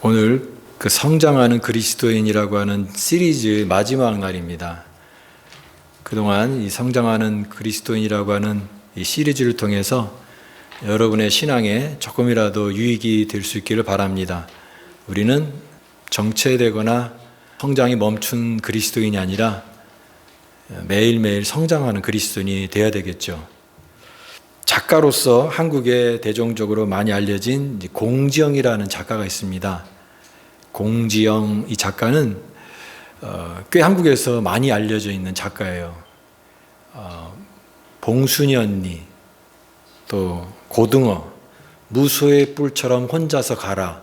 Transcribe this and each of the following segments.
오늘 그 성장하는 그리스도인이라고 하는 시리즈 마지막 날입니다. 그동안 이 성장하는 그리스도인이라고 하는 이 시리즈를 통해서 여러분의 신앙에 조금이라도 유익이 될 수 있기를 바랍니다. 우리는 정체되거나 성장이 멈춘 그리스도인이 아니라 매일매일 성장하는 그리스도인이 되어야 되겠죠. 작가로서 한국에 대중적으로 많이 알려진 공지영이라는 작가가 있습니다. 공지영 이 작가는 꽤 한국에서 많이 알려져 있는 작가예요. 봉순이 언니, 또 고등어, 무소의 뿔처럼 혼자서 가라,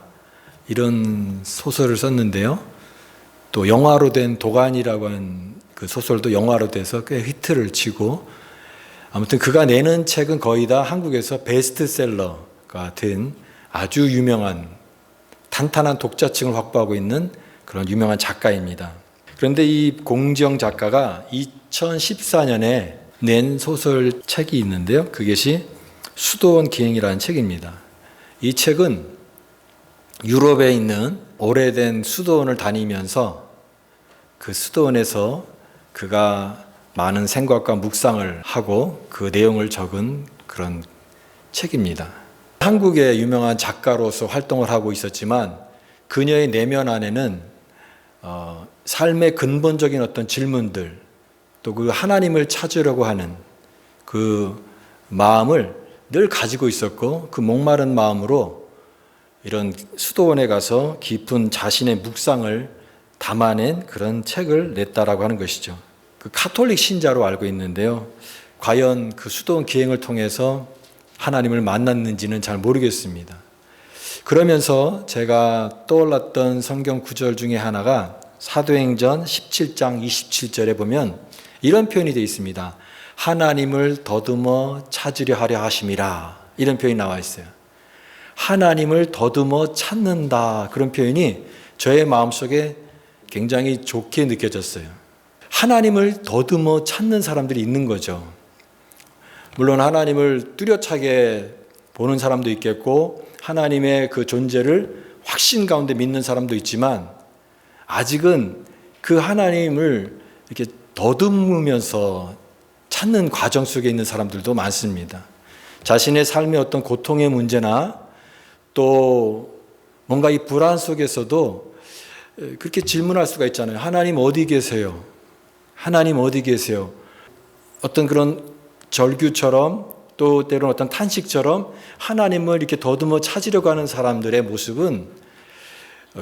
이런 소설을 썼는데요. 또 영화로 된 도가니라고 하는 그 소설도 영화로 돼서 꽤 히트를 치고, 아무튼 그가 내는 책은 거의 다 한국에서 베스트셀러가 된 아주 유명한 탄탄한 독자층을 확보하고 있는 그런 유명한 작가입니다. 그런데 이 공지영 작가가 2014년에 낸 소설책이 있는데요. 그것이 수도원 기행이라는 책입니다. 이 책은 유럽에 있는 오래된 수도원을 다니면서 그 수도원에서 그가 많은 생각과 묵상을 하고 그 내용을 적은 그런 책입니다. 한국의 유명한 작가로서 활동을 하고 있었지만 그녀의 내면 안에는 삶의 근본적인 어떤 질문들, 또 그 하나님을 찾으려고 하는 그 마음을 늘 가지고 있었고, 그 목마른 마음으로 이런 수도원에 가서 깊은 자신의 묵상을 담아낸 그런 책을 냈다라고 하는 것이죠. 그 카톨릭 신자로 알고 있는데요. 과연 그 수도원 기행을 통해서 하나님을 만났는지는 잘 모르겠습니다. 그러면서 제가 떠올랐던 성경 구절 중에 하나가 사도행전 17장 27절에 보면 이런 표현이 되어 있습니다. 하나님을 더듬어 찾으려 하려 하심이라, 이런 표현이 나와 있어요. 하나님을 더듬어 찾는다, 그런 표현이 저의 마음속에 굉장히 좋게 느껴졌어요. 하나님을 더듬어 찾는 사람들이 있는 거죠. 물론 하나님을 뚜렷하게 보는 사람도 있겠고 하나님의 그 존재를 확신 가운데 믿는 사람도 있지만, 아직은 그 하나님을 이렇게 더듬으면서 찾는 과정 속에 있는 사람들도 많습니다. 자신의 삶의 어떤 고통의 문제나 또 뭔가 이 불안 속에서도 그렇게 질문할 수가 있잖아요. 하나님 어디 계세요? 하나님 어디 계세요? 어떤 그런 절규처럼, 또 때로는 어떤 탄식처럼 하나님을 이렇게 더듬어 찾으려고 하는 사람들의 모습은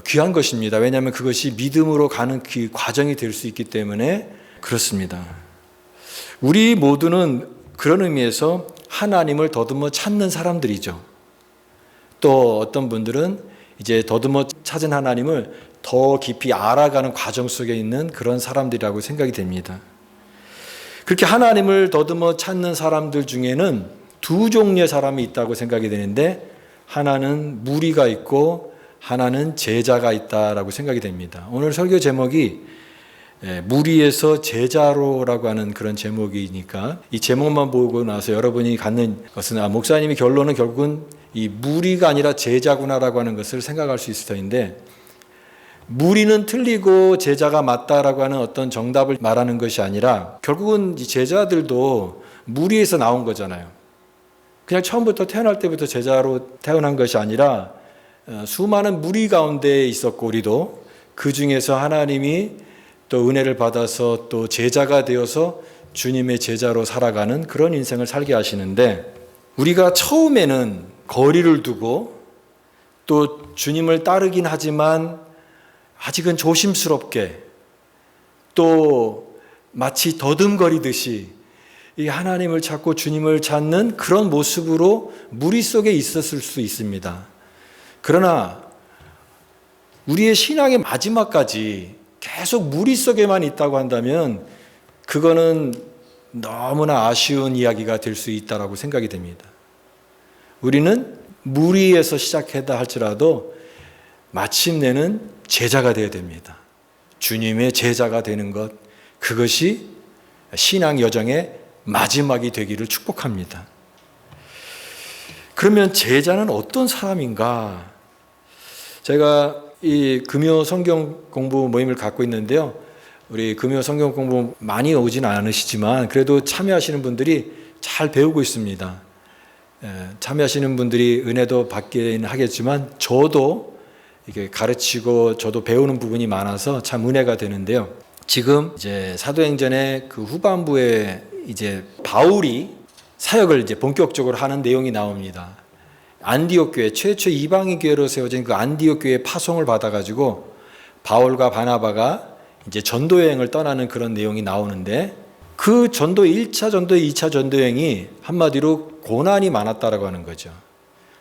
귀한 것입니다. 왜냐하면 그것이 믿음으로 가는 그 과정이 될 수 있기 때문에 그렇습니다. 우리 모두는 그런 의미에서 하나님을 더듬어 찾는 사람들이죠. 또 어떤 분들은 이제 더듬어 찾은 하나님을 더 깊이 알아가는 과정 속에 있는 그런 사람들이라고 생각이 됩니다. 그렇게 하나님을 더듬어 찾는 사람들 중에는 두 종류의 사람이 있다고 생각이 되는데, 하나는 무리가 있고 하나는 제자가 있다라고 생각이 됩니다. 오늘 설교 제목이 무리에서 제자로라고 하는 그런 제목이니까 이 제목만 보고 나서 여러분이 갖는 것은 목사님이 결론은 결국은 이 무리가 아니라 제자구나라고 하는 것을 생각할 수 있을 터인데, 무리는 틀리고 제자가 맞다라고 하는 어떤 정답을 말하는 것이 아니라 결국은 이 제자들도 무리에서 나온 거잖아요. 그냥 처음부터 태어날 때부터 제자로 태어난 것이 아니라 수많은 무리 가운데 있었고, 우리도 그 중에서 하나님이 또 은혜를 받아서 또 제자가 되어서 주님의 제자로 살아가는 그런 인생을 살게 하시는데, 우리가 처음에는 거리를 두고 또 주님을 따르긴 하지만 아직은 조심스럽게, 또 마치 더듬거리듯이 이 하나님을 찾고 주님을 찾는 그런 모습으로 무리 속에 있었을 수 있습니다. 그러나 우리의 신앙의 마지막까지 계속 무리 속에만 있다고 한다면 그거는 너무나 아쉬운 이야기가 될 수 있다고 생각이 됩니다. 우리는 무리에서 시작했다 할지라도 마침내는 제자가 되어야 됩니다. 주님의 제자가 되는 것, 그것이 신앙 여정의 마지막이 되기를 축복합니다. 그러면 제자는 어떤 사람인가? 제가 이 금요 성경 공부 모임을 갖고 있는데요. 우리 금요 성경 공부 많이 오진 않으시지만 그래도 참여하시는 분들이 잘 배우고 있습니다. 참여하시는 분들이 은혜도 받기는 하겠지만 저도 이게 가르치고 저도 배우는 부분이 많아서 참 은혜가 되는데요. 지금 이제 사도행전의 그 후반부에 이제 바울이 사역을 이제 본격적으로 하는 내용이 나옵니다. 안디옥 교회, 최초 이방인 교회로 세워진 그 안디옥 교회의 파송을 받아가지고 바울과 바나바가 이제 전도 여행을 떠나는 그런 내용이 나오는데 그 전도 1차 전도, 2차 전도 여행이 한마디로 고난이 많았다라고 하는 거죠.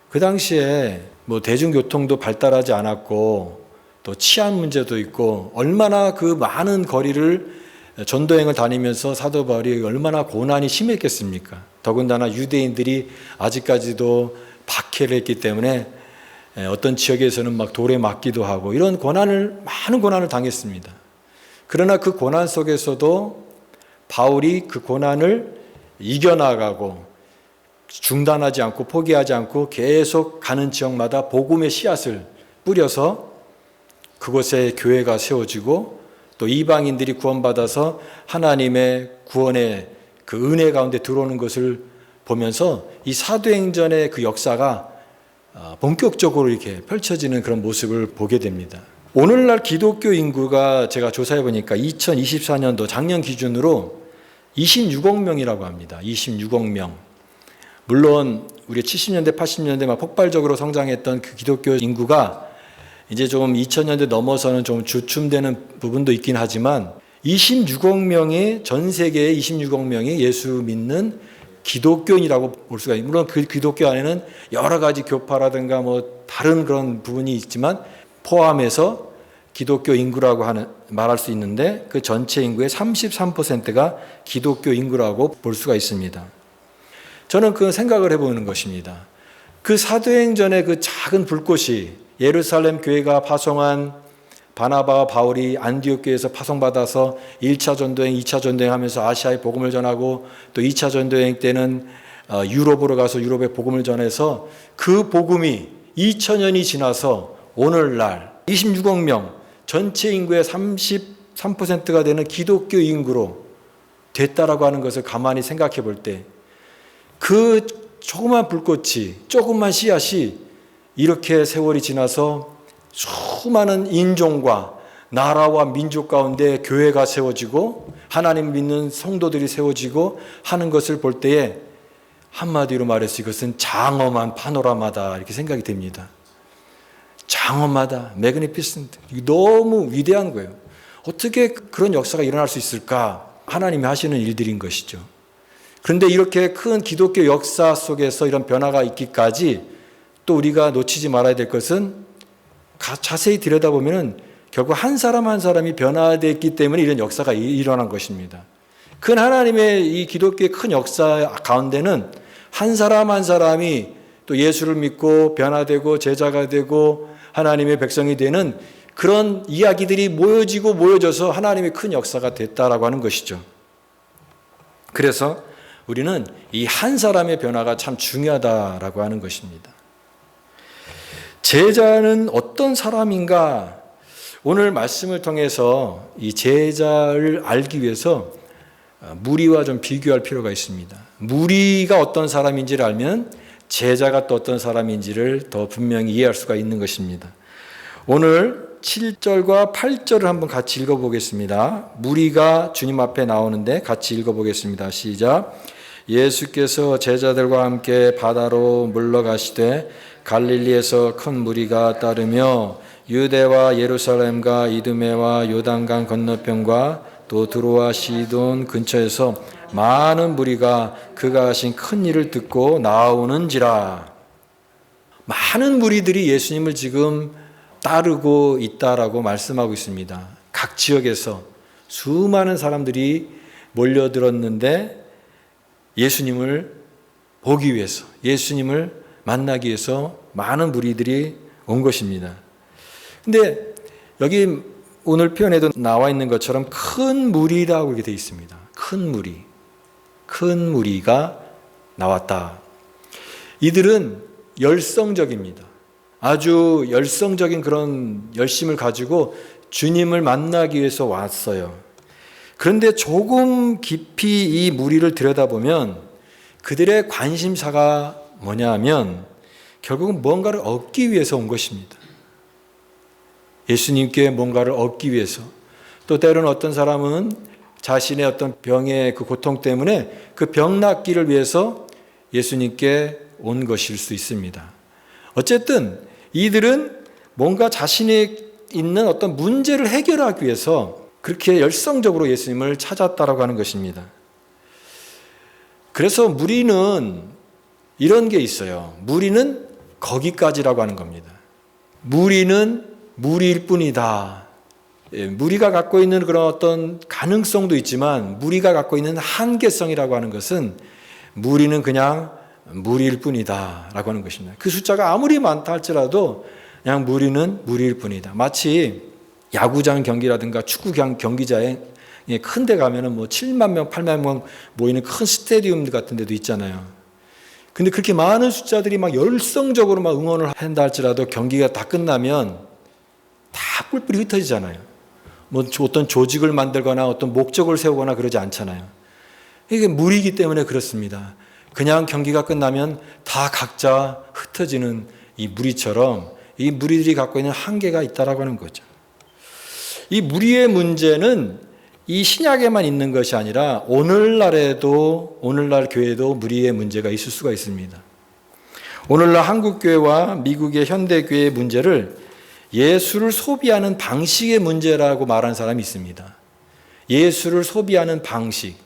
그 당시에 뭐 대중교통도 발달하지 않았고 또 치안 문제도 있고 얼마나 그 많은 거리를 전도여행을 다니면서 사도 바울이 얼마나 고난이 심했겠습니까? 더군다나 유대인들이 아직까지도 박해를 했기 때문에 어떤 지역에서는 막 돌에 맞기도 하고 이런 많은 고난을 당했습니다. 그러나 그 고난 속에서도 바울이 그 고난을 이겨나가고 중단하지 않고 포기하지 않고 계속 가는 지역마다 복음의 씨앗을 뿌려서 그곳에 교회가 세워지고 또 이방인들이 구원받아서 하나님의 구원의 그 은혜 가운데 들어오는 것을 보면서 이 사도행전의 그 역사가 본격적으로 이렇게 펼쳐지는 그런 모습을 보게 됩니다. 오늘날 기독교 인구가 제가 조사해 보니까 2024년도 작년 기준으로 26억 명이라고 합니다. 26억 명. 물론 우리 70년대, 80년대 막 폭발적으로 성장했던 그 기독교 인구가 이제 조금 2000년대 넘어서는 좀 주춤되는 부분도 있긴 하지만 26억 명의 전 세계의 26억 명이 예수 믿는 기독교인이라고 볼 수가 있습니다. 물론 그 기독교 안에는 여러 가지 교파라든가 뭐 다른 그런 부분이 있지만 포함해서 기독교 인구라고 말할 수 있는데 그 전체 인구의 33%가 기독교 인구라고 볼 수가 있습니다. 저는 그 생각을 해보는 것입니다. 그 사도행전의 그 작은 불꽃이 예루살렘 교회가 파송한 바나바와 바울이 안디옥 교회에서 파송받아서 1차 전도여행, 2차 전도여행 하면서 아시아에 복음을 전하고 또 2차 전도여행 때는 유럽으로 가서 유럽에 복음을 전해서 그 복음이 2000년이 지나서 오늘날 26억 명 전체 인구의 33%가 되는 기독교 인구로 됐다라고 하는 것을 가만히 생각해 볼 때 그 조그만 불꽃이 조그만 씨앗이 이렇게 세월이 지나서 수많은 인종과 나라와 민족 가운데 교회가 세워지고 하나님 믿는 성도들이 세워지고 하는 것을 볼 때에 한마디로 말해서 이것은 장엄한 파노라마다 이렇게 생각이 됩니다. 장엄하다, 매그니피센트, 너무 위대한 거예요. 어떻게 그런 역사가 일어날 수 있을까? 하나님이 하시는 일들인 것이죠. 그런데 이렇게 큰 기독교 역사 속에서 이런 변화가 있기까지 또 우리가 놓치지 말아야 될 것은 자세히 들여다보면 결국 한 사람 한 사람이 변화됐기 때문에 이런 역사가 일어난 것입니다. 큰 하나님의 이 기독교의 큰 역사 가운데는 한 사람 한 사람이 또 예수를 믿고 변화되고 제자가 되고 하나님의 백성이 되는 그런 이야기들이 모여져서 하나님의 큰 역사가 됐다라고 하는 것이죠. 그래서 우리는 이 한 사람의 변화가 참 중요하다라고 하는 것입니다. 제자는 어떤 사람인가? 오늘 말씀을 통해서 이 제자를 알기 위해서 무리와 좀 비교할 필요가 있습니다. 무리가 어떤 사람인지를 알면 제자가 또 어떤 사람인지를 더 분명히 이해할 수가 있는 것입니다. 오늘 7절과 8절을 한번 같이 읽어보겠습니다. 무리가 주님 앞에 나오는데 같이 읽어보겠습니다. 시작. 예수께서 제자들과 함께 바다로 물러가시되 갈릴리에서 큰 무리가 따르며 유대와 예루살렘과 이두메와 요단강 건너편과 또 두로와 시돈 근처에서 많은 무리가 그가 하신 큰 일을 듣고 나오는지라. 많은 무리들이 예수님을 지금 따르고 있다라고 말씀하고 있습니다. 각 지역에서 수많은 사람들이 몰려들었는데 예수님을 보기 위해서, 예수님을 만나기 위해서 많은 무리들이 온 것입니다. 근데 여기 오늘 표현에도 나와 있는 것처럼 큰 무리라고 이렇게 되어 있습니다. 큰 무리가 나왔다. 이들은 열성적입니다. 아주 열성적인 그런 열심을 가지고 주님을 만나기 위해서 왔어요. 그런데 조금 깊이 이 무리를 들여다보면 그들의 관심사가 뭐냐 하면 결국은 뭔가를 얻기 위해서 온 것입니다. 예수님께 뭔가를 얻기 위해서. 또 때로는 어떤 사람은 자신의 어떤 병의 그 고통 때문에 그 병 낫기를 위해서 예수님께 온 것일 수 있습니다. 어쨌든 이들은 뭔가 자신이 있는 어떤 문제를 해결하기 위해서 그렇게 열성적으로 예수님을 찾았다라고 하는 것입니다. 그래서 무리는 이런 게 있어요. 무리는 거기까지라고 하는 겁니다. 무리는 무리일 뿐이다. 무리가 갖고 있는 그런 어떤 가능성도 있지만 무리가 갖고 있는 한계성이라고 하는 것은 무리는 그냥 무리일 뿐이다 라고 하는 것입니다. 그 숫자가 아무리 많다 할지라도 그냥 무리는 무리일 뿐이다. 마치 야구장 경기라든가 축구 경기장에 큰 데 가면은 뭐 7만 명, 8만 명 모이는 큰 스테디움 같은 데도 있잖아요. 근데 그렇게 많은 숫자들이 막 열성적으로 막 응원을 한다 할지라도 경기가 다 끝나면 다 뿔뿔이 흩어지잖아요. 뭐 어떤 조직을 만들거나 어떤 목적을 세우거나 그러지 않잖아요. 이게 무리이기 때문에 그렇습니다. 그냥 경기가 끝나면 다 각자 흩어지는 이 무리처럼 이 무리들이 갖고 있는 한계가 있다라고 하는 거죠. 이 무리의 문제는 이 신약에만 있는 것이 아니라 오늘날 교회에도 무리의 문제가 있을 수가 있습니다. 오늘날 한국교회와 미국의 현대교회의 문제를 예수를 소비하는 방식의 문제라고 말하는 사람이 있습니다. 예수를 소비하는 방식.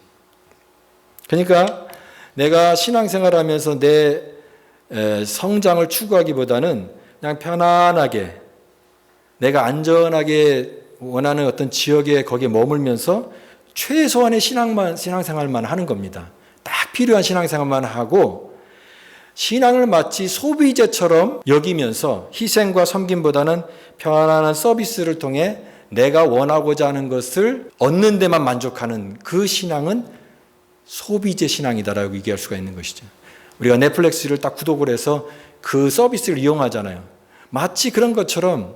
그러니까 내가 신앙생활하면서 내 성장을 추구하기보다는 그냥 편안하게 내가 안전하게 원하는 어떤 지역에 거기에 머물면서 최소한의 신앙생활만 하는 겁니다. 딱 필요한 신앙생활만 하고 신앙을 마치 소비재처럼 여기면서 희생과 섬김보다는 편안한 서비스를 통해 내가 원하고자 하는 것을 얻는 데만 만족하는 그 신앙은 소비재 신앙이다라고 얘기할 수가 있는 것이죠. 우리가 넷플릭스를 딱 구독을 해서 그 서비스를 이용하잖아요. 마치 그런 것처럼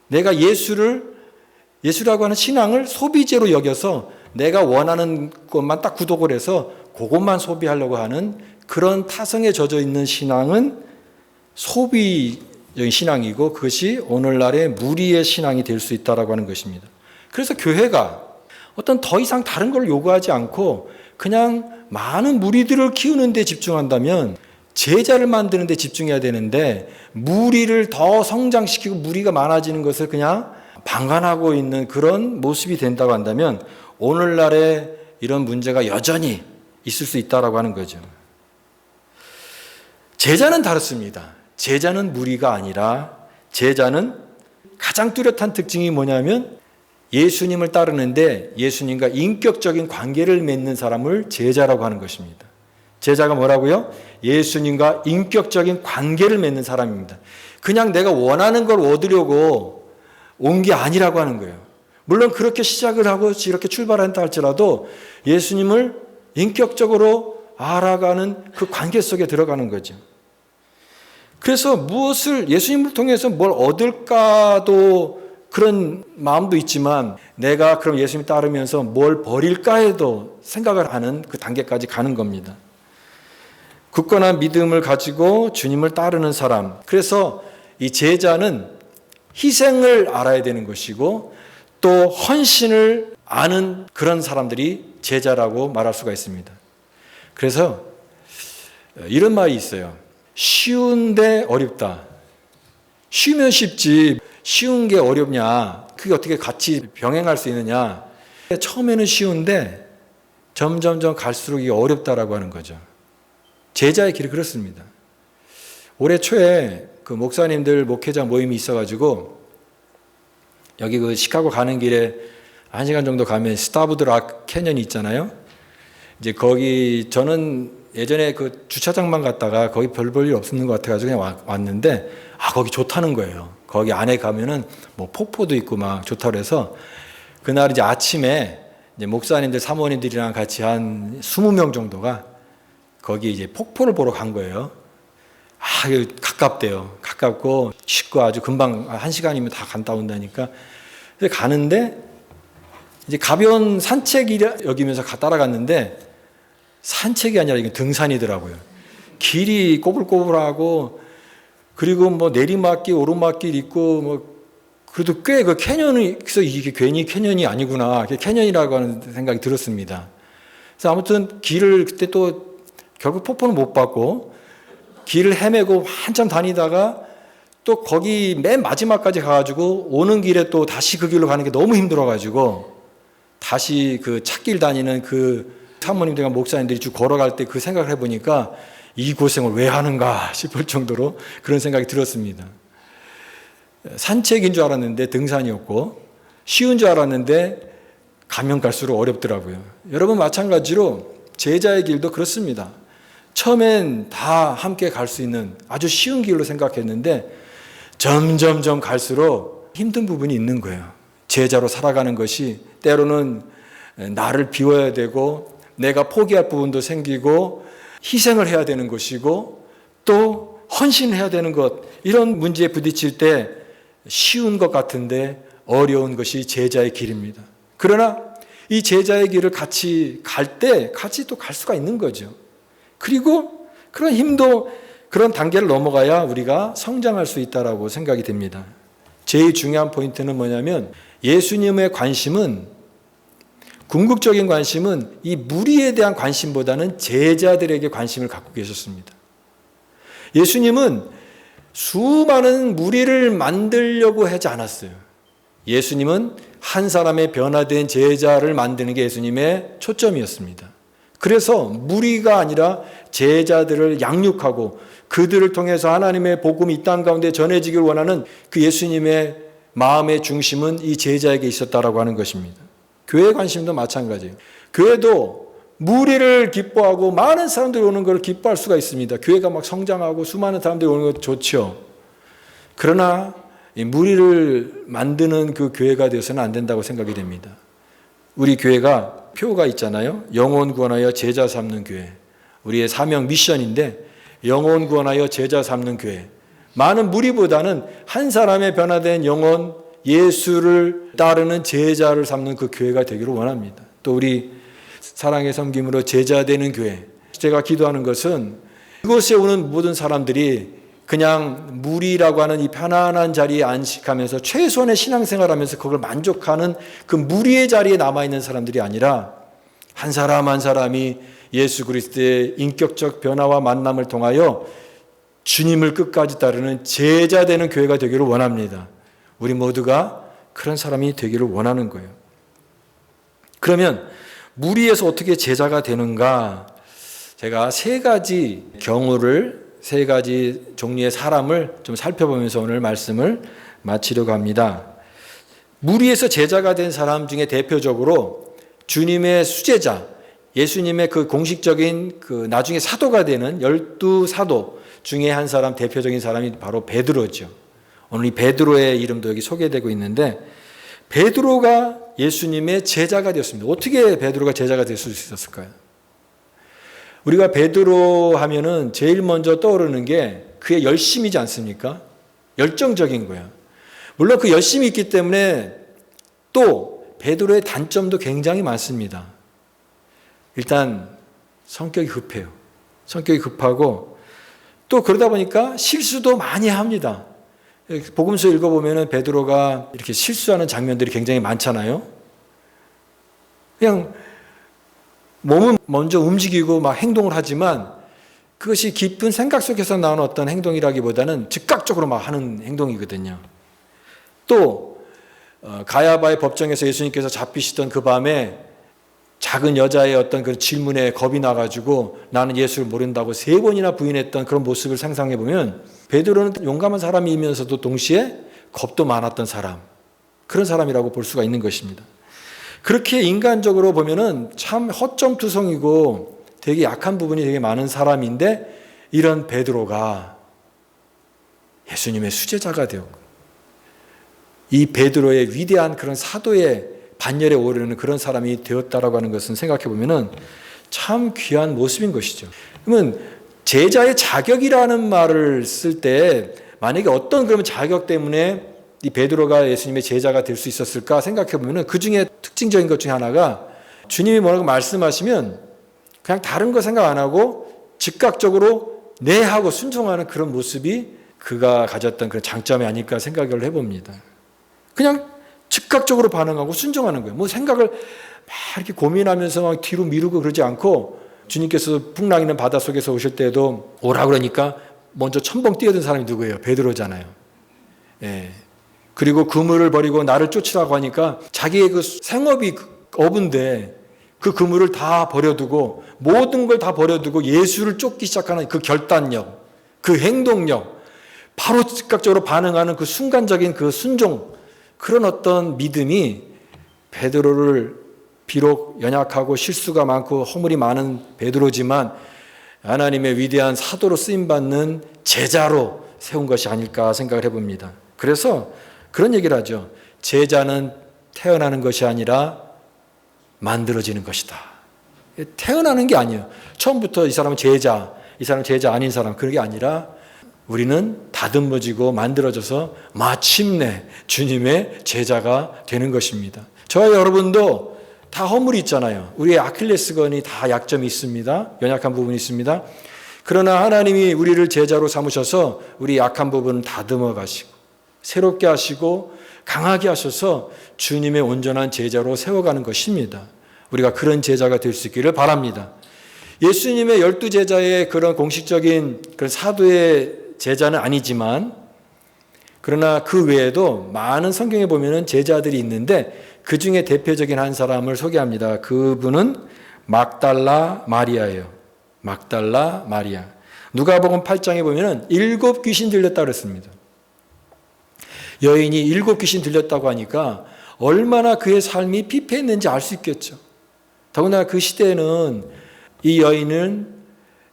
내가 예수라고 하는 신앙을 소비재로 여겨서 내가 원하는 것만 딱 구독을 해서 그것만 소비하려고 하는 그런 타성에 젖어 있는 신앙은 소비적인 신앙이고 그것이 오늘날의 무리의 신앙이 될 수 있다라고 하는 것입니다. 그래서 교회가 어떤 더 이상 다른 걸 요구하지 않고 그냥 많은 무리들을 키우는 데 집중한다면 제자를 만드는 데 집중해야 되는데 무리를 더 성장시키고 무리가 많아지는 것을 그냥 방관하고 있는 그런 모습이 된다고 한다면 오늘날의 이런 문제가 여전히 있을 수 있다라고 하는 거죠. 제자는 다릅니다. 제자는 무리가 아니라 제자는 가장 뚜렷한 특징이 뭐냐면 예수님을 따르는데 예수님과 인격적인 관계를 맺는 사람을 제자라고 하는 것입니다. 제자가 뭐라고요? 예수님과 인격적인 관계를 맺는 사람입니다. 그냥 내가 원하는 걸 얻으려고 온 게 아니라고 하는 거예요. 물론 그렇게 시작을 하고 이렇게 출발한다 할지라도 예수님을 인격적으로 알아가는 그 관계 속에 들어가는 거죠. 그래서 예수님을 통해서 뭘 얻을까도 그런 마음도 있지만 내가 그럼 예수님 따르면서 뭘 버릴까에도 생각을 하는 그 단계까지 가는 겁니다. 굳건한 믿음을 가지고 주님을 따르는 사람. 그래서 이 제자는 희생을 알아야 되는 것이고 또 헌신을 아는 그런 사람들이 제자라고 말할 수가 있습니다. 그래서 이런 말이 있어요. 쉬운데 어렵다. 쉬면 쉽지 쉬운 게 어렵냐? 그게 어떻게 같이 병행할 수 있느냐? 처음에는 쉬운데 점점점 갈수록 이게 어렵다라고 하는 거죠. 제자의 길이 그렇습니다. 올해 초에 그 목사님들 목회자 모임이 있어가지고 여기 그 시카고 가는 길에 1시간 정도 가면 스타브드락 캐년이 있잖아요. 이제 거기 저는 예전에 그 주차장만 갔다가 거기 별 볼 일 없는 것 같아가지고 그냥 왔는데 거기 좋다는 거예요. 거기 안에 가면은 뭐 폭포도 있고 막 좋다고 그래서 그날 이제 아침에 이제 목사님들 사모님들이랑 같이 한 20명 정도가 거기 이제 폭포를 보러 간 거예요. 가깝대요. 가깝고 쉽고 아주 금방 1시간이면 다 갔다 온다니까. 그래서 가는데 이제 가벼운 산책이라 여기면서 따라갔는데 산책이 아니라 이게 등산이더라고요. 길이 꼬불꼬불하고 그리고 뭐 내리막길 오르막길 있고 뭐 그래도 꽤 그 캐년에서 이게 괜히 캐년이 아니구나. 캐년이라고 하는 생각이 들었습니다. 그래서 아무튼 길을 그때 또 결국 폭포는 못 받고 길을 헤매고 한참 다니다가 또 거기 맨 마지막까지 가가지고 오는 길에 또 다시 그 길로 가는 게 너무 힘들어가지고 다시 그 찻길 다니는 그 사모님들과 목사님들이 쭉 걸어갈 때 그 생각을 해보니까 이 고생을 왜 하는가 싶을 정도로 그런 생각이 들었습니다. 산책인 줄 알았는데 등산이었고 쉬운 줄 알았는데 가면 갈수록 어렵더라고요. 여러분 마찬가지로 제자의 길도 그렇습니다. 처음엔 다 함께 갈 수 있는 아주 쉬운 길로 생각했는데 점점점 갈수록 힘든 부분이 있는 거예요. 제자로 살아가는 것이 때로는 나를 비워야 되고 내가 포기할 부분도 생기고 희생을 해야 되는 것이고 또 헌신해야 되는 것, 이런 문제에 부딪힐 때 쉬운 것 같은데 어려운 것이 제자의 길입니다. 그러나 이 제자의 길을 같이 갈 때 같이 또 갈 수가 있는 거죠. 그리고 그런 힘도 그런 단계를 넘어가야 우리가 성장할 수 있다라고 생각이 됩니다. 제일 중요한 포인트는 뭐냐면 예수님의 관심은, 궁극적인 관심은 이 무리에 대한 관심보다는 제자들에게 관심을 갖고 계셨습니다. 예수님은 수많은 무리를 만들려고 하지 않았어요. 예수님은 한 사람의 변화된 제자를 만드는 게 예수님의 초점이었습니다. 그래서 무리가 아니라 제자들을 양육하고 그들을 통해서 하나님의 복음이 이 땅 가운데 전해지길 원하는 그 예수님의 마음의 중심은 이 제자에게 있었다라고 하는 것입니다. 교회의 관심도 마찬가지예요. 교회도 무리를 기뻐하고 많은 사람들이 오는 걸 기뻐할 수가 있습니다. 교회가 막 성장하고 수많은 사람들이 오는 것 좋죠. 그러나 이 무리를 만드는 그 교회가 되어서는 안 된다고 생각이 됩니다. 우리 교회가 표가 있잖아요. 영혼 구원하여 제자 삼는 교회. 우리의 사명 미션인데 영혼 구원하여 제자 삼는 교회. 많은 무리보다는 한 사람의 변화된 영혼, 예수를 따르는 제자를 삼는 그 교회가 되기를 원합니다. 또 우리 사랑의 섬김으로 제자 되는 교회. 제가 기도하는 것은 이곳에 오는 모든 사람들이 그냥 무리라고 하는 이 편안한 자리에 안식하면서 최소한의 신앙생활하면서 그걸 만족하는 그 무리의 자리에 남아있는 사람들이 아니라 한 사람 한 사람이 예수 그리스도의 인격적 변화와 만남을 통하여 주님을 끝까지 따르는 제자 되는 교회가 되기를 원합니다. 우리 모두가 그런 사람이 되기를 원하는 거예요. 그러면 무리에서 어떻게 제자가 되는가? 제가 세 가지 경우를, 세 가지 종류의 사람을 좀 살펴보면서 오늘 말씀을 마치려고 합니다. 무리에서 제자가 된 사람 중에 대표적으로 주님의 수제자, 예수님의 그 공식적인 그 나중에 사도가 되는 12사도 중에 한 사람, 대표적인 사람이 바로 베드로죠. 오늘 이 베드로의 이름도 여기 소개되고 있는데 베드로가 예수님의 제자가 되었습니다. 어떻게 베드로가 제자가 될 수 있었을까요? 우리가 베드로 하면은 제일 먼저 떠오르는 게 그의 열심이지 않습니까? 열정적인 거야. 물론 그 열심이 있기 때문에 또 베드로의 단점도 굉장히 많습니다. 일단 성격이 급해요. 성격이 급하고 또 그러다 보니까 실수도 많이 합니다. 복음서 읽어보면 베드로가 이렇게 실수하는 장면들이 굉장히 많잖아요. 그냥 몸은 먼저 움직이고 막 행동을 하지만 그것이 깊은 생각 속에서 나오는 어떤 행동이라기보다는 즉각적으로 막 하는 행동이거든요. 또 가야바의 법정에서 예수님께서 잡히시던 그 밤에 작은 여자의 어떤 그 질문에 겁이 나가지고 나는 예수를 모른다고 3번이나 부인했던 그런 모습을 상상해 보면 베드로는 용감한 사람이면서도 동시에 겁도 많았던 사람, 그런 사람이라고 볼 수가 있는 것입니다. 그렇게 인간적으로 보면은 참 허점투성이고 되게 약한 부분이 되게 많은 사람인데 이런 베드로가 예수님의 수제자가 되었고 이 베드로의 위대한 그런 사도의 반열에 오르는 그런 사람이 되었다라고 하는 것은 생각해 보면은 참 귀한 모습인 것이죠. 그러면 제자의 자격이라는 말을 쓸 때 만약에 어떤 그러면 자격 때문에 이 베드로가 예수님의 제자가 될 수 있었을까 생각해 보면은 그 중에 특징적인 것 중에 하나가 주님이 뭐라고 말씀하시면 그냥 다른 거 생각 안 하고 즉각적으로 네 하고 순종하는 그런 모습이 그가 가졌던 그런 장점이 아닐까 생각을 해봅니다. 그냥 즉각적으로 반응하고 순종하는 거예요. 뭐 생각을 막 이렇게 고민하면서 막 뒤로 미루고 그러지 않고 주님께서 풍랑 있는 바다 속에서 오실 때도 오라 그러니까 먼저 첨벙 뛰어든 사람이 누구예요? 베드로잖아요. 예. 그리고 그물을 버리고 나를 쫓으라고 하니까 자기의 그 생업이 어부인데 그 그물을 다 버려두고 모든 걸 다 버려두고 예수를 쫓기 시작하는 그 결단력, 그 행동력, 바로 즉각적으로 반응하는 그 순간적인 그 순종, 그런 어떤 믿음이 베드로를 비록 연약하고 실수가 많고 허물이 많은 베드로지만 하나님의 위대한 사도로 쓰임받는 제자로 세운 것이 아닐까 생각을 해봅니다. 그래서 그런 얘기를 하죠. 제자는 태어나는 것이 아니라 만들어지는 것이다. 태어나는 게 아니에요. 처음부터 이 사람은 제자, 이 사람은 제자 아닌 사람, 그런 게 아니라 우리는 다듬어지고 만들어져서 마침내 주님의 제자가 되는 것입니다. 저와 여러분도 다 허물이 있잖아요. 우리의 아킬레스건이 다 약점이 있습니다. 연약한 부분이 있습니다. 그러나 하나님이 우리를 제자로 삼으셔서 우리 약한 부분을 다듬어 가시고 새롭게 하시고 강하게 하셔서 주님의 온전한 제자로 세워가는 것입니다. 우리가 그런 제자가 될 수 있기를 바랍니다. 예수님의 12제자의 그런 공식적인 그런 사도의 제자는 아니지만 그러나 그 외에도 많은 성경에 보면은 제자들이 있는데 그 중에 대표적인 한 사람을 소개합니다. 그분은 막달라 마리아예요. 막달라 마리아. 누가복음 8장에 보면은 7 귀신 들렸다 그랬습니다. 여인이 7 귀신 들렸다고 하니까 얼마나 그의 삶이 피폐했는지 알 수 있겠죠. 더구나 그 시대에는 이 여인은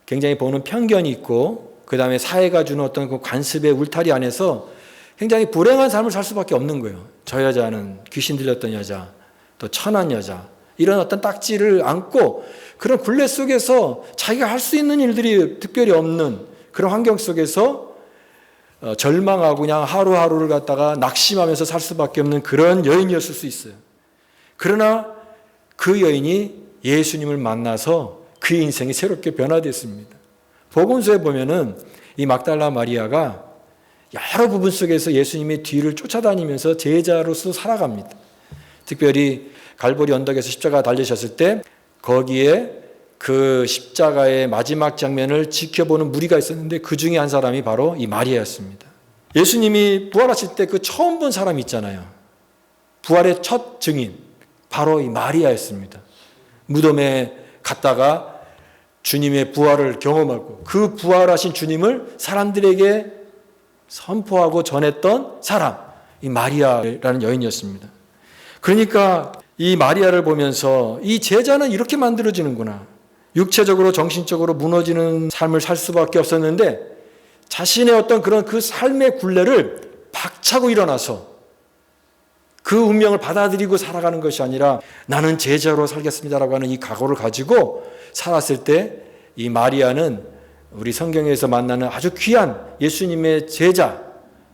굉장히 보는 편견이 있고 그 다음에 사회가 주는 어떤 그 관습의 울타리 안에서 굉장히 불행한 삶을 살 수밖에 없는 거예요. 저 여자는 귀신 들렸던 여자, 또 천한 여자, 이런 어떤 딱지를 안고 그런 굴레 속에서 자기가 할 수 있는 일들이 특별히 없는 그런 환경 속에서 절망하고 그냥 하루하루를 갖다가 낙심하면서 살 수밖에 없는 그런 여인이었을 수 있어요. 그러나 그 여인이 예수님을 만나서 그의 인생이 새롭게 변화됐습니다. 복음서에 보면은 이 막달라 마리아가 여러 부분 속에서 예수님의 뒤를 쫓아다니면서 제자로서 살아갑니다. 특별히 갈보리 언덕에서 십자가 달리셨을 때 거기에 그 십자가의 마지막 장면을 지켜보는 무리가 있었는데 그 중에 한 사람이 바로 이 마리아였습니다. 예수님이 부활하실 때 그 처음 본 사람 있잖아요. 부활의 첫 증인, 바로 이 마리아였습니다. 무덤에 갔다가 주님의 부활을 경험하고 그 부활하신 주님을 사람들에게 선포하고 전했던 사람, 이 마리아라는 여인이었습니다. 그러니까 이 마리아를 보면서 이 제자는 이렇게 만들어지는구나. 육체적으로 정신적으로 무너지는 삶을 살 수밖에 없었는데 자신의 어떤 그런 그 삶의 굴레를 박차고 일어나서 그 운명을 받아들이고 살아가는 것이 아니라 나는 제자로 살겠습니다라고 하는 이 각오를 가지고 살았을 때 이 마리아는 우리 성경에서 만나는 아주 귀한 예수님의 제자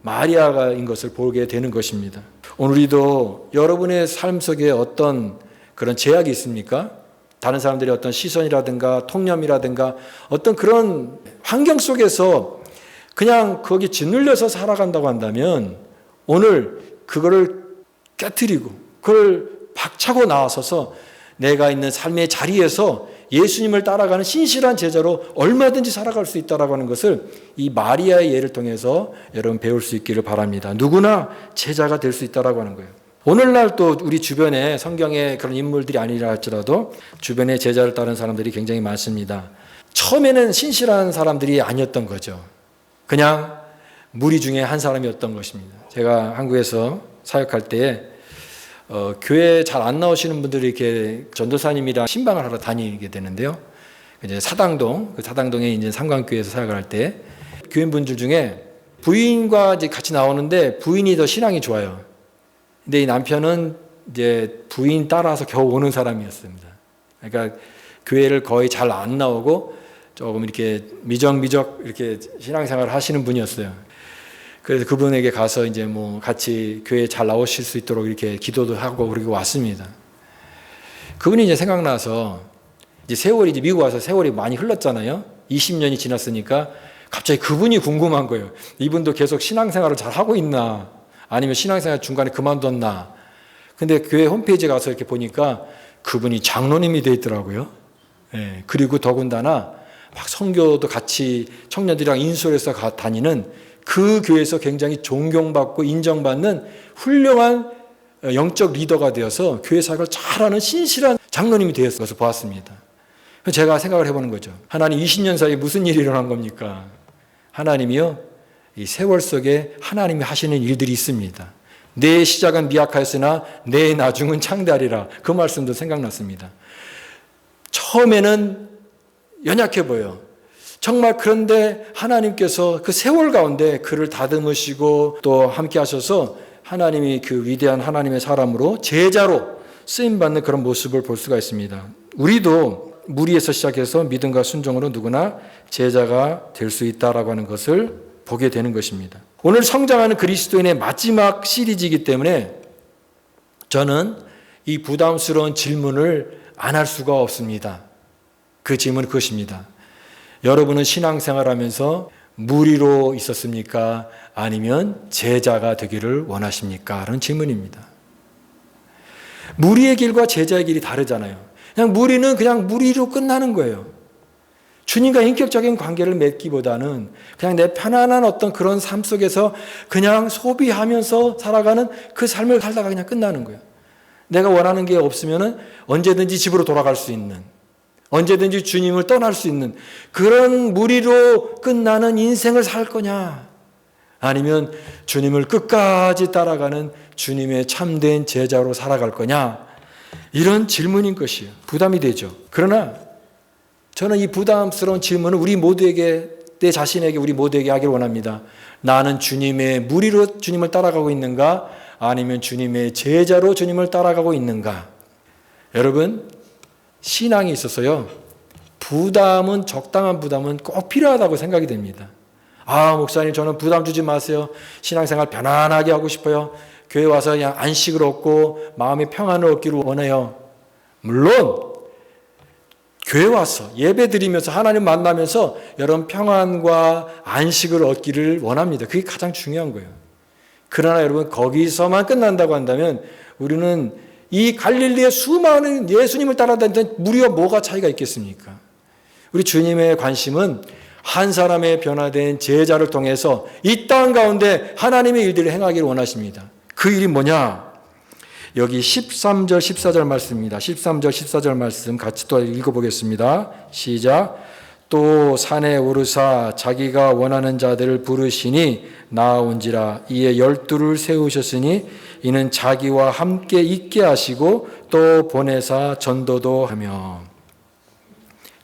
마리아인 것을 보게 되는 것입니다. 오늘도 여러분의 삶 속에 어떤 그런 제약이 있습니까? 다른 사람들의 어떤 시선이라든가 통념이라든가 어떤 그런 환경 속에서 그냥 거기 짓눌려서 살아간다고 한다면 오늘 그거를 깨트리고 그걸 박차고 나와서서 내가 있는 삶의 자리에서 예수님을 따라가는 신실한 제자로 얼마든지 살아갈 수 있다라고 하는 것을 이 마리아의 예를 통해서 여러분 배울 수 있기를 바랍니다. 누구나 제자가 될 수 있다라고 하는 거예요. 오늘날 또 우리 주변에 성경의 그런 인물들이 아니라 할지라도 주변에 제자를 따르는 사람들이 굉장히 많습니다. 처음에는 신실한 사람들이 아니었던 거죠. 그냥 무리 중에 한 사람이었던 것입니다. 제가 한국에서 사역할 때에 교회 잘 안 나오시는 분들이 이렇게 전도사님이랑 신방을 하러 다니게 되는데요. 이제 사당동, 그 사당동에 이제 상관교회에서 사역을 할 때 교인분들 중에 부인과 이제 같이 나오는데 부인이 더 신앙이 좋아요. 근데 이 남편은 이제 부인 따라서 겨우 오는 사람이었습니다. 그러니까 교회를 거의 잘 안 나오고 조금 이렇게 미적미적 이렇게 신앙생활을 하시는 분이었어요. 그래서 그분에게 가서 이제 뭐 같이 교회 잘 나오실 수 있도록 이렇게 기도도 하고 그리고 왔습니다. 그분이 이제 생각나서 이제 세월이 이제 미국 와서 세월이 많이 흘렀잖아요. 20년이 지났으니까 갑자기 그분이 궁금한 거예요. 이분도 계속 신앙생활을 잘 하고 있나? 아니면 신앙생활 중간에 그만뒀나? 근데 교회 홈페이지에 가서 이렇게 보니까 그분이 장로님이 되어 있더라고요. 예, 그리고 더군다나 막 선교도 같이 청년들이랑 인솔해서 다니는 그 교회에서 굉장히 존경받고 인정받는 훌륭한 영적 리더가 되어서 교회 사역을 잘하는 신실한 장로님이 되어서 보았습니다. 제가 생각을 해보는 거죠. 하나님 20년 사이에 무슨 일이 일어난 겁니까? 하나님이요, 이 세월 속에 하나님이 하시는 일들이 있습니다. 내 시작은 미약하였으나 내 나중은 창대하리라. 그 말씀도 생각났습니다. 처음에는 연약해 보여. 정말 그런데 하나님께서 그 세월 가운데 그를 다듬으시고 또 함께 하셔서 하나님이 그 위대한 하나님의 사람으로 제자로 쓰임받는 그런 모습을 볼 수가 있습니다. 우리도 무리에서 시작해서 믿음과 순종으로 누구나 제자가 될 수 있다라고 하는 것을 보게 되는 것입니다. 오늘 성장하는 그리스도인의 마지막 시리즈이기 때문에 저는 이 부담스러운 질문을 안 할 수가 없습니다. 그 질문은 그것입니다. 여러분은 신앙생활하면서 무리로 있었습니까? 아니면 제자가 되기를 원하십니까? 라는 질문입니다. 무리의 길과 제자의 길이 다르잖아요. 그냥 무리는 그냥 무리로 끝나는 거예요. 주님과 인격적인 관계를 맺기보다는 그냥 내 편안한 어떤 그런 삶 속에서 그냥 소비하면서 살아가는 그 삶을 살다가 그냥 끝나는 거예요. 내가 원하는 게 없으면 언제든지 집으로 돌아갈 수 있는, 언제든지 주님을 떠날 수 있는 그런 무리로 끝나는 인생을 살 거냐? 아니면 주님을 끝까지 따라가는 주님의 참된 제자로 살아갈 거냐? 이런 질문인 것이에요. 부담이 되죠. 그러나 저는 이 부담스러운 질문을 우리 모두에게, 내 자신에게, 우리 모두에게 하기를 원합니다. 나는 주님의 무리로 주님을 따라가고 있는가? 아니면 주님의 제자로 주님을 따라가고 있는가? 여러분, 신앙이 있어서요, 부담은, 적당한 부담은 꼭 필요하다고 생각이 됩니다. 아, 목사님, 저는 부담 주지 마세요. 신앙생활 편안하게 하고 싶어요. 교회 와서 그냥 안식을 얻고 마음의 평안을 얻기를 원해요. 물론 교회 와서 예배 드리면서 하나님 만나면서 여러분 평안과 안식을 얻기를 원합니다. 그게 가장 중요한 거예요. 그러나 여러분, 거기서만 끝난다고 한다면 우리는 이 갈릴리의 수많은 예수님을 따라다니던 무리와 뭐가 차이가 있겠습니까? 우리 주님의 관심은 한 사람의 변화된 제자를 통해서 이 땅 가운데 하나님의 일들을 행하기를 원하십니다. 그 일이 뭐냐? 여기 13절 14절 말씀입니다. 13절 14절 말씀 같이 또 읽어보겠습니다. 시작. 또 산에 오르사 자기가 원하는 자들을 부르시니 나아온지라. 이에 12를 세우셨으니 이는 자기와 함께 있게 하시고 또 보내사 전도도 하며.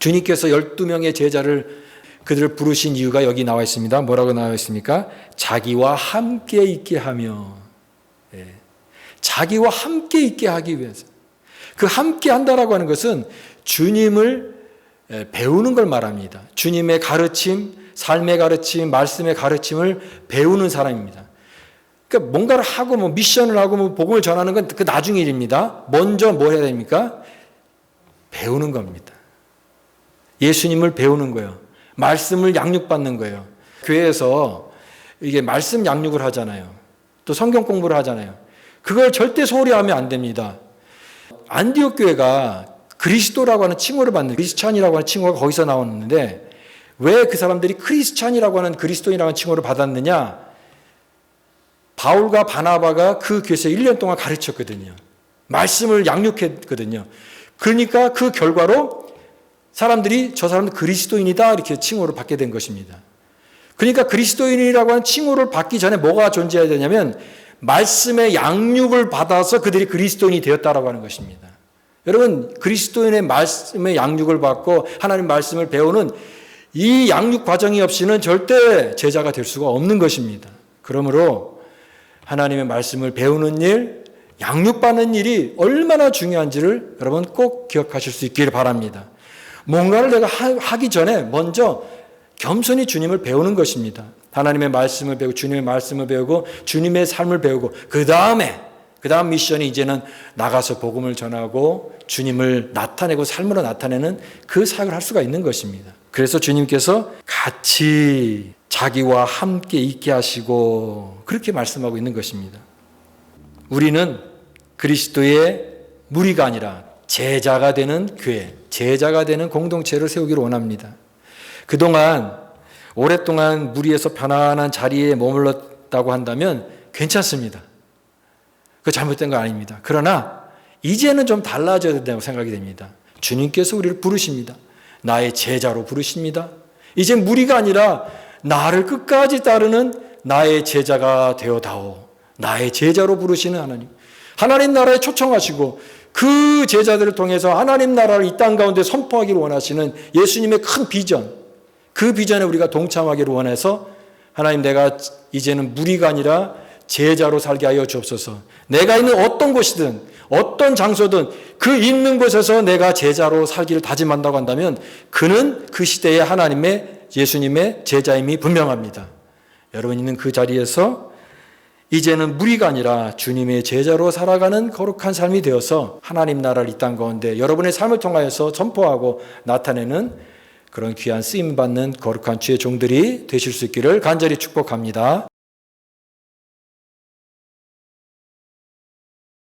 주님께서 12명의 제자를, 그들을 부르신 이유가 여기 나와 있습니다. 뭐라고 나와 있습니까? 자기와 함께 있게 하며. 자기와 함께 있게 하기 위해서. 그 함께 한다라고 하는 것은 주님을 배우는 걸 말합니다. 주님의 가르침, 삶의 가르침, 말씀의 가르침을 배우는 사람입니다. 그러니까 뭔가를 하고 뭐 미션을 하고 뭐 복음을 전하는 건 그 나중 일입니다. 먼저 뭐 해야 됩니까? 배우는 겁니다. 예수님을 배우는 거예요. 말씀을 양육받는 거예요. 교회에서 이게 말씀 양육을 하잖아요. 또 성경 공부를 하잖아요. 그걸 절대 소홀히 하면 안 됩니다. 안디옥 교회가 그리스도라고 하는 칭호를 받는, 크리스찬이라고 하는 칭호가 거기서 나오는데 왜 그 사람들이 크리스찬이라고 하는, 그리스도인이라고 하는 칭호를 받았느냐? 바울과 바나바가 그 교회에서 1년 동안 가르쳤거든요. 말씀을 양육했거든요. 그러니까 그 결과로 사람들이 저 사람은 그리스도인이다 이렇게 칭호를 받게 된 것입니다. 그러니까 그리스도인이라고 하는 칭호를 받기 전에 뭐가 존재해야 되냐면 말씀의 양육을 받아서 그들이 그리스도인이 되었다라고 하는 것입니다. 여러분, 그리스도인의 말씀의 양육을 받고 하나님 말씀을 배우는 이 양육 과정이 없이는 절대 제자가 될 수가 없는 것입니다. 그러므로 하나님의 말씀을 배우는 일, 양육받는 일이 얼마나 중요한지를 여러분 꼭 기억하실 수 있기를 바랍니다. 뭔가를 내가 하기 전에 먼저 겸손히 주님을 배우는 것입니다. 하나님의 말씀을 배우고 주님의 말씀을 배우고 주님의 삶을 배우고 그 다음 미션이 이제는 나가서 복음을 전하고 주님을 나타내고 삶으로 나타내는 그 사역을 할 수가 있는 것입니다. 그래서 주님께서 같이 자기와 함께 있게 하시고 그렇게 말씀하고 있는 것입니다. 우리는 그리스도의 무리가 아니라 제자가 되는 교회, 제자가 되는 공동체를 세우기를 원합니다. 그동안 오랫동안 무리에서 편안한 자리에 머물렀다고 한다면 괜찮습니다. 그거 잘못된 거 아닙니다. 그러나 이제는 좀 달라져야 된다고 생각이 됩니다. 주님께서 우리를 부르십니다. 나의 제자로 부르십니다. 이제 무리가 아니라 나를 끝까지 따르는 나의 제자가 되어다오. 나의 제자로 부르시는 하나님. 하나님 나라에 초청하시고 그 제자들을 통해서 하나님 나라를 이 땅 가운데 선포하기를 원하시는 예수님의 큰 비전, 그 비전에 우리가 동참하기를 원해서 하나님, 내가 이제는 무리가 아니라 제자로 살게 하여 주옵소서. 내가 있는 어떤 곳이든 어떤 장소든 그 있는 곳에서 내가 제자로 살기를 다짐한다고 한다면 그는 그 시대의 하나님의 예수님의 제자임이 분명합니다. 여러분 있는 그 자리에서 이제는 무리가 아니라 주님의 제자로 살아가는 거룩한 삶이 되어서 하나님 나라를 이 땅 가운데 여러분의 삶을 통하여서 선포하고 나타내는 그런 귀한 쓰임받는 거룩한 주의 종들이 되실 수 있기를 간절히 축복합니다.